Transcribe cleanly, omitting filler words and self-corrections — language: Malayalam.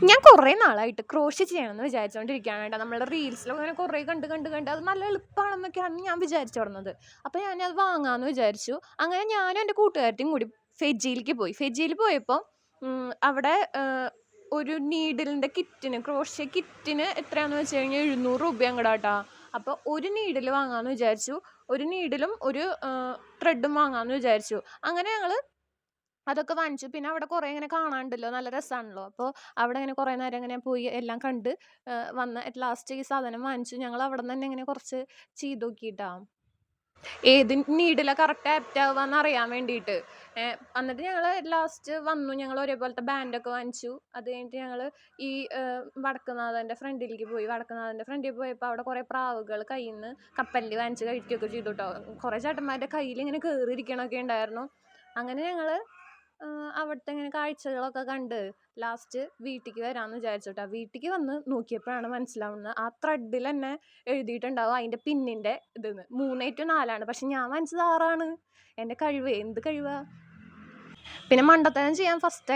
ഞാൻ കുറേ നാളായിട്ട് ക്രോഷ്യ ചെയ്യണമെന്ന് വിചാരിച്ചുകൊണ്ടിരിക്കുകയാണ് കേട്ടോ. നമ്മളുടെ റീൽസിലൊക്കെ അങ്ങനെ കുറേ കണ്ട് അത് നല്ല എളുപ്പമാണെന്നൊക്കെയാണ് ഞാൻ വിചാരിച്ചു തുടങ്ങുന്നത്. അപ്പോൾ ഞാനത് വാങ്ങാമെന്ന് വിചാരിച്ചു. അങ്ങനെ ഞാനും എൻ്റെ കൂട്ടുകാരത്തിയും കൂടി ഫെജിയിലേക്ക് പോയി. ഫെജിയിൽ പോയപ്പോൾ അവിടെ ഒരു നീഡിലിൻ്റെ കിറ്റിന്, ക്രോഷ്യ കിറ്റിന് എത്രയാണെന്ന് വെച്ച് കഴിഞ്ഞാൽ 700 രൂപ അങ്ങടാട്ടാ. അപ്പോൾ ഒരു നീഡിൽ വാങ്ങാമെന്ന് വിചാരിച്ചു. ഒരു നീഡിലും ഒരു ത്രെഡും വാങ്ങാമെന്ന് വിചാരിച്ചു. അങ്ങനെ ഞങ്ങൾ അതൊക്കെ വാങ്ങിച്ചു. പിന്നെ അവിടെ കുറേ ഇങ്ങനെ കാണാനുണ്ടല്ലോ, നല്ല രസമാണല്ലോ. അപ്പോൾ അവിടെ ഇങ്ങനെ കുറേ നേരം ഇങ്ങനെ പോയി എല്ലാം കണ്ട് വന്ന് അറ്റ് ലാസ്റ്റ് ഈ സാധനം വാങ്ങിച്ചു. ഞങ്ങൾ അവിടെ നിന്ന് തന്നെ ഇങ്ങനെ കുറച്ച് ചെയ്ത് നോക്കിയിട്ടാ, ഏത് നീഡിലാണ് കറക്റ്റ് ആപ്റ്റ് ആവുകയെന്ന് അറിയാൻ വേണ്ടിയിട്ട്. എന്നിട്ട് ഞങ്ങൾ ലാസ്റ്റ് വന്നു. ഞങ്ങൾ ഒരേപോലത്തെ ബാൻഡൊക്കെ വാങ്ങിച്ചു. അത് കഴിഞ്ഞിട്ട് ഞങ്ങൾ ഈ വടക്കുന്നാഥൻ്റെ ഫ്രണ്ടിലേക്ക് പോയി. വടക്കുന്നാഥൻ്റെ ഫ്രണ്ടിൽ പോയപ്പോൾ അവിടെ കുറേ പ്രാവുകൾ കയ്യിൽ നിന്ന് കപ്പലിൽ വാങ്ങിച്ച് കഴിക്കുകയൊക്കെ ചെയ്തു കേട്ടോ. കുറേ ചേട്ടന്മാരുടെ കയ്യിൽ ഇങ്ങനെ കയറിയിരിക്കണമൊക്കെ ഉണ്ടായിരുന്നു. അങ്ങനെ ഞങ്ങൾ അവിടുത്തെ ഇങ്ങനെ കാഴ്ചകളൊക്കെ കണ്ട് ലാസ്റ്റ് വീട്ടിലേക്ക് വരാമെന്ന് വിചാരിച്ചു കേട്ടോ. വീട്ടിലേക്ക് വന്ന് നോക്കിയപ്പോഴാണ് മനസ്സിലാവുന്നത്, ആ ത്രെഡിൽ തന്നെ എഴുതിയിട്ടുണ്ടാവും അതിൻ്റെ പിന്നിൻ്റെ ഇതെന്ന് 3/4 പക്ഷെ ഞാൻ വാങ്ങിച്ചത് 6. എൻ്റെ കഴിവ് എന്ത് കഴിവാ. പിന്നെ മണ്ടത്തരം ചെയ്യാൻ ഫസ്റ്റ്